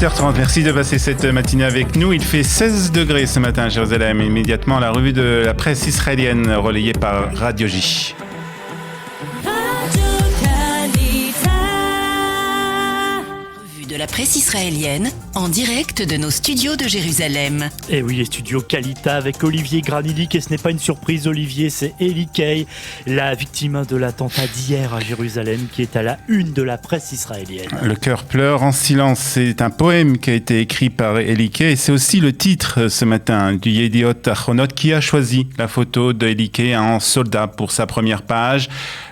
8h30, merci de passer cette matinée avec nous. Il fait 16 degrés ce matin à Jérusalem. Immédiatement, la revue de la presse israélienne relayée par Radio J. De la presse israélienne, en direct de nos studios de Jérusalem. Et oui, les studios Kalita avec Olivier Granillic, et ce n'est pas une surprise, Olivier, c'est Eli Kay, la victime de l'attentat d'hier à Jérusalem, qui est à la une de la presse israélienne. Le cœur pleure en silence, c'est un poème qui a été écrit par Eli Kay, et c'est aussi le titre ce matin du Yediot Ahronot qui a choisi la photo de Eli Kay en soldat pour sa première page.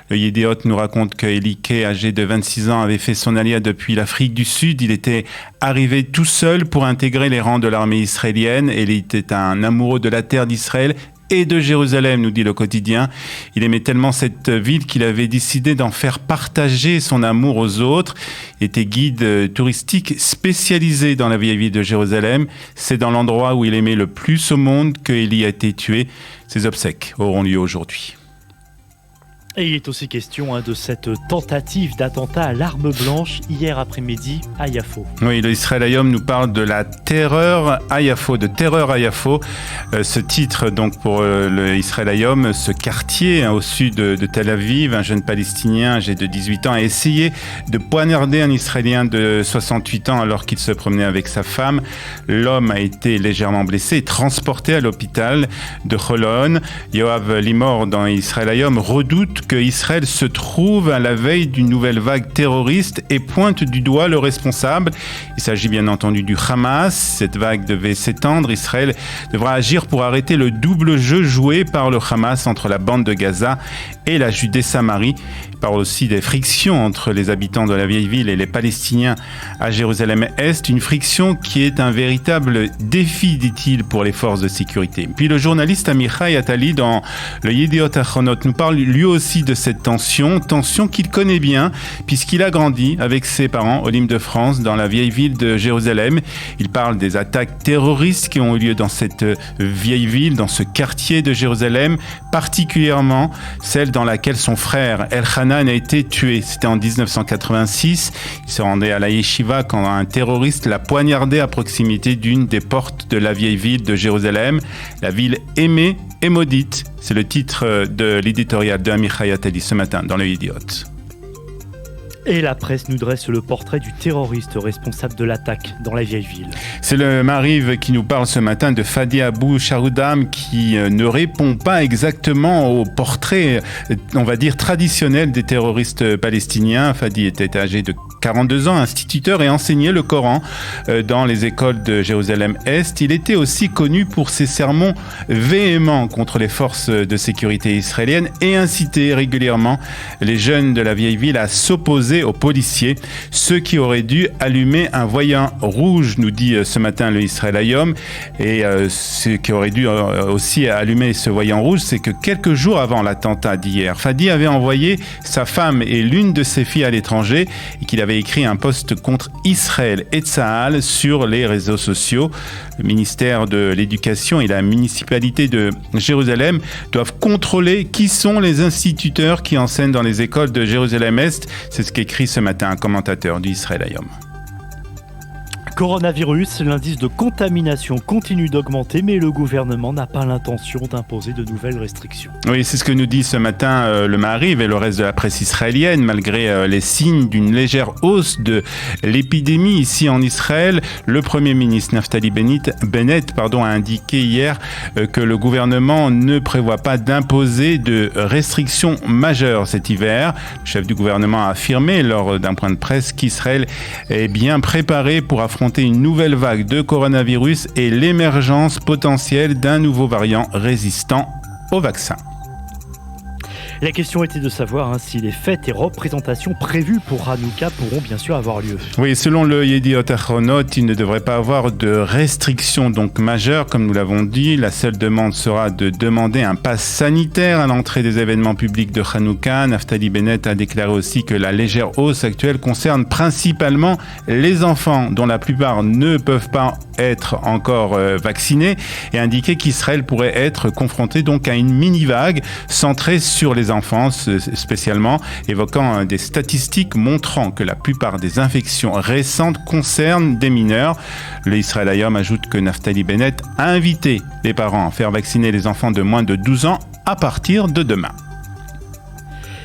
Le Yediot nous raconte que Eli Kay, âgé de 26 ans, avait fait son aliyah depuis l'Afrique du Sud. Il était arrivé tout seul pour intégrer les rangs de l'armée israélienne. Et il était un amoureux de la terre d'Israël et de Jérusalem, nous dit le quotidien. Il aimait tellement cette ville qu'il avait décidé d'en faire partager son amour aux autres. Il était guide touristique spécialisé dans la vieille ville de Jérusalem. C'est dans l'endroit où il aimait le plus au monde qu'il y a été tué. Ses obsèques auront lieu aujourd'hui. Et il est aussi question de cette tentative d'attentat à l'arme blanche hier après-midi à Yafo. Oui, le Israël Hayom nous parle de la terreur à Yafo, de terreur à Yafo. Ce titre, donc, pour le Israël Hayom, ce quartier au sud de Tel Aviv, un jeune Palestinien âgé de 18 ans a essayé de poignarder un Israélien de 68 ans alors qu'il se promenait avec sa femme. L'homme a été légèrement blessé et transporté à l'hôpital de Holon. Yoav Limor, dans Israël Hayom, redoute que Israël se trouve à la veille d'une nouvelle vague terroriste et pointe du doigt le responsable. Il s'agit bien entendu du Hamas. Cette vague devait s'étendre. Israël devra agir pour arrêter le double jeu joué par le Hamas entre la bande de Gaza et la Judée-Samarie. Il parle aussi des frictions entre les habitants de la vieille ville et les Palestiniens à Jérusalem-Est. Une friction qui est un véritable défi, dit-il, pour les forces de sécurité. Puis le journaliste Amichai Attali, dans le Yediot Ahronot, nous parle lui aussi de cette tension qu'il connaît bien puisqu'il a grandi avec ses parents au Lim de France dans la vieille ville de Jérusalem. Il parle des attaques terroristes qui ont eu lieu dans cette vieille ville, dans ce quartier de Jérusalem, particulièrement celle dans laquelle son frère Elchanan a été tué. C'était en 1986. Il se rendait à la yeshiva quand un terroriste l'a poignardé à proximité d'une des portes de la vieille ville de Jérusalem. La ville aimée et maudite, c'est le titre de l'éditorial de Amichai Attali ce matin dans le Yediot. Et la presse nous dresse le portrait du terroriste responsable de l'attaque dans la vieille ville. C'est le Maariv qui nous parle ce matin de Fadi Abou Sharoudam qui ne répond pas exactement au portrait, on va dire, traditionnel des terroristes palestiniens. Fadi était âgé de 42 ans, instituteur et enseignait le Coran dans les écoles de Jérusalem-Est. Il était aussi connu pour ses sermons véhéments contre les forces de sécurité israéliennes et incitait régulièrement les jeunes de la vieille ville à s'opposer aux policiers, ceux qui auraient dû allumer un voyant rouge, nous dit ce matin le Israël Hayom. Et ceux qui auraient dû aussi allumer ce voyant rouge, c'est que quelques jours avant l'attentat d'hier, Fadi avait envoyé sa femme et l'une de ses filles à l'étranger et qu'il avait écrit un post contre Israël et Tsahal sur les réseaux sociaux. Le ministère de l'Éducation et la municipalité de Jérusalem doivent contrôler qui sont les instituteurs qui enseignent dans les écoles de Jérusalem-Est. C'est ce qu'écrit ce matin un commentateur du Israël Hayom. Coronavirus, l'indice de contamination continue d'augmenter, mais le gouvernement n'a pas l'intention d'imposer de nouvelles restrictions. Oui, c'est ce que nous dit ce matin le Maariv et le reste de la presse israélienne. Malgré les signes d'une légère hausse de l'épidémie ici en Israël, le Premier ministre Naftali Bennett a indiqué hier que le gouvernement ne prévoit pas d'imposer de restrictions majeures cet hiver. Le chef du gouvernement a affirmé lors d'un point de presse qu'Israël est bien préparé pour affronter une nouvelle vague de coronavirus et l'émergence potentielle d'un nouveau variant résistant au vaccin. La question était de savoir si les fêtes et représentations prévues pour Hanouka pourront bien sûr avoir lieu. Oui, selon le Yediot Ahronot, il ne devrait pas avoir de restrictions donc majeures, comme nous l'avons dit. La seule demande sera de demander un pass sanitaire à l'entrée des événements publics de Hanouka. Naftali Bennett a déclaré aussi que la légère hausse actuelle concerne principalement les enfants, dont la plupart ne peuvent pas être encore vaccinés, et indiqué qu'Israël pourrait être confronté donc à une mini-vague centrée sur les les enfants spécialement, évoquant des statistiques montrant que la plupart des infections récentes concernent des mineurs. Le Israël Hayom ajoute que Naftali Bennett a invité les parents à faire vacciner les enfants de moins de 12 ans à partir de demain.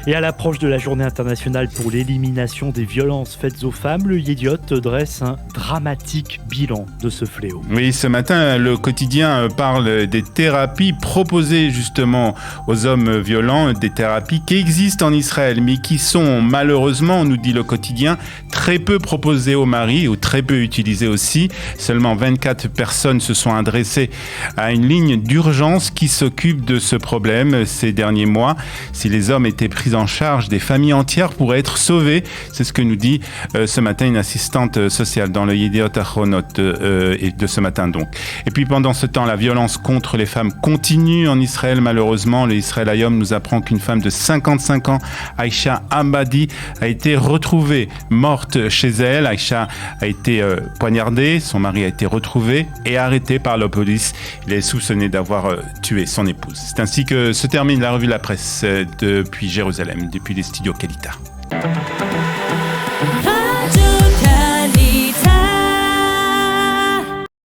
Et à l'approche de la journée internationale pour l'élimination des violences faites aux femmes, le Yediot dresse un dramatique bilan de ce fléau. Oui, ce matin, le quotidien parle des thérapies proposées justement aux hommes violents, des thérapies qui existent en Israël, mais qui sont malheureusement, nous dit le quotidien, très peu proposées aux maris ou très peu utilisées aussi. Seulement 24 personnes se sont adressées à une ligne d'urgence qui s'occupe de ce problème ces derniers mois. Si les hommes étaient pris en charge, des familles entières pourraient être sauvées. C'est ce que nous dit ce matin une assistante sociale dans le Yediot Ahronot de ce matin donc. Et puis pendant ce temps, la violence contre les femmes continue en Israël. Malheureusement, le Israël Hayom nous apprend qu'une femme de 55 ans, Aïcha Abadi, a été retrouvée morte chez elle. Aïcha a été poignardée, son mari a été retrouvé et arrêté par la police. Il est soupçonné d'avoir tué son épouse. C'est ainsi que se termine la revue de la presse depuis Jérusalem, depuis les studios Kalita.